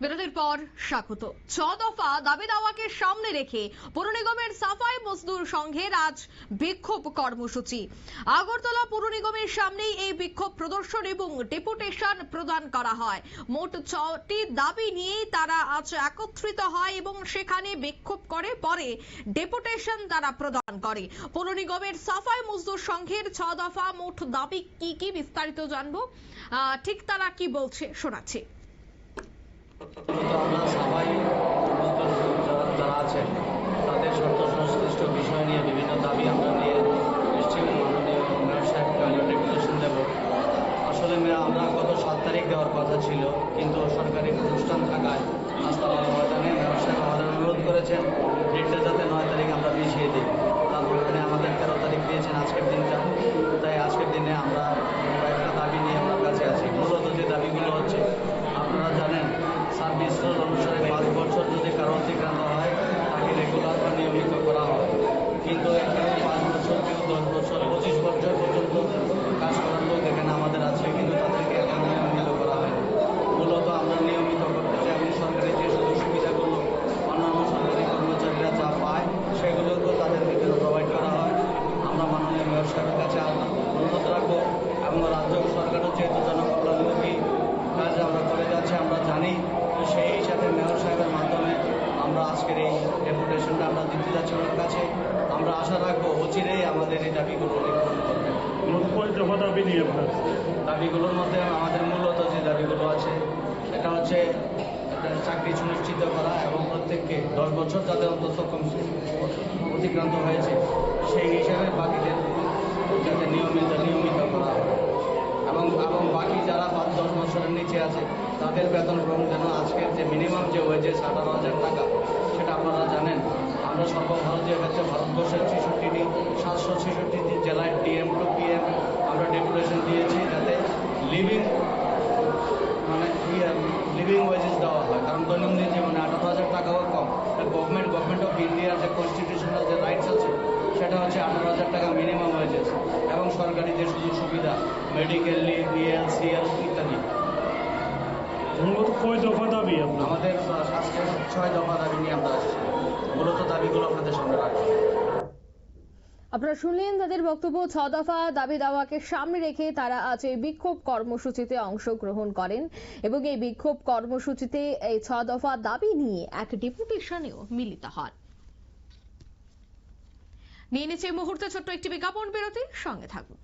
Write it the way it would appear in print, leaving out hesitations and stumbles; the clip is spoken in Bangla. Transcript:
বিরতির পর স্বাগত। 6 দফা দাবি দাওয়াকে সামনে রেখে পৌর নিগমের সাফাই মজদুর সংঘের আজ বিক্ষোভ কর্মসূচি। আগরতলা পৌর নিগমের সামনেই এই বিক্ষোভ প্রদর্শন এবং ডেপুটেশন প্রদান করা হয়। মোট 6টি দাবি নিয়ে তারা আজ একত্রিত হয় এবং সেখানে বিক্ষোভ করে, পরে ডেপুটেশন তারা প্রদান করে। পৌর নিগমের সাফাই মজদুর সংঘের 6 দফা মোট দাবি কি কি বিস্তারিত জানবো, ঠিক তারা কি বলছে শোনাচ্ছি। আমরা সবাই যারা আছেন তাদের শর্ত সংশ্লিষ্ট বিষয় নিয়ে বিভিন্ন দাবি আমরা নিয়ে এসেছি। মাননীয় মেয়র সাহেবকে আমরা ডেপুটেশন দেব। আসলে আমরা গত 7 তারিখ দেওয়ার কথা ছিল, কিন্তু সরকারি অনুষ্ঠান থাকায় আস্তাবল ময়দানে মেয়র সাহেব আমাদের অনুরোধ করেছেন ডেটটা যাতে 9 তারিখ আমরা পিছিয়ে দিই। তারপরে আমাদের 13 তারিখ দিয়েছেন আজকের দিনটা, তাই আজকের দিনে আমরা একটা দাবি নিয়ে আমার কাছে আছি। মূলত যে দাবিগুলো হচ্ছে, আপনারা জানেন সার্ভিস রোল অনুসারে 5 বছর যদি কারো অতিক্রান্ত হয় তাকে রেগুলার বা নিয়মিত করা হয়, কিন্তু এখানে 5 বছর কেউ 10 বছর 25 বছর পর্যন্ত কাজ করার লোক এখানে আমাদের আছে, কিন্তু তাদেরকে এখন নিয়মিত করা হয়। মূলত আমরা নিয়মিত করতে চাই এবং সরকারি যে সুযোগ সুবিধাগুলো অন্যান্য সরকারি কর্মচারীরা যা পায় সেগুলোকেও তাদেরকে যেন প্রোভাইড করা হয়। আমরা মাননীয় মেয়র সাহেবের কাছে অনুরোধ রাখবো এবং রাজ্য সরকারও যেহেতু জনকল্যাণমুখী কাজ আমরা করে যাচ্ছি আমরা জানি, সেই হিসাবে মেয়র সাহেবের মাধ্যমে আমরা আজকের এই ডেপুটেশনটা আমরা দিতে যাচ্ছি ওনার কাছে। আমরা আশা রাখবো অচিরেই আমাদের এই দাবিগুলো পূরণ করবে। দাবি নিয়ে দাবিগুলোর মধ্যে আমাদের মূলত যে দাবিগুলো আছে সেটা হচ্ছে চাকরি সুনিশ্চিত করা এবং প্রত্যেককে 10 বছর যাদের অন্তত অতিক্রান্ত হয়েছে সেই হিসাবে বাকিদের যাতে নিয়মিত করা হয় এবং বাকি যারা 5-10 বছরের নিচে আছে তাদের বেতন গ্রহণ যেন আজকের যে মিনিমাম যে ওয়েজেস 18,000 টাকা, সেটা আপনারা জানেন আমরা সর্বভারতীয় ক্ষেত্রে ভারতবর্ষের 766টি জেলায় DM to PM আমরা ডেপুটেশন দিয়েছি যাতে লিভিং ওয়েজেস দেওয়া হয়। কারণ দৈনন্দিন জীবনে 18,000 টাকাও কম। গভর্নমেন্ট অফ ইন্ডিয়ার যে কনস্টিটিউশনাল যে রাইটস আছে সেটা হচ্ছে 18,000 টাকা মিনিমাম ওয়েজেস এবং সরকারি যে সুযোগ সুবিধা মেডিকেল লিভ, BLCL ইত্যাদি। মূলত কয় দফা দাবি আমাদের 6 দফা দাবি নিয়ে আমরা আসছি। মূলত দাবিগুলো আপনাদের সামনে রাখবো। আপনারা শুনলেন তাদের বক্তব্য। 6 দফা দাবি দাওয়াকে সামনে রেখে তারা আজ এই বিক্ষোভ কর্মসূচিতে অংশগ্রহণ করেন এবং এই বিক্ষোভ কর্মসূচিতে এই 6 দফা দাবি নিয়ে এক ডেপুটেশনেও মিলিত হন। নিয়ে নিচ্ছে এই মুহূর্তে ছোট্ট একটি বিজ্ঞাপন বিরতি, সঙ্গে থাকুন।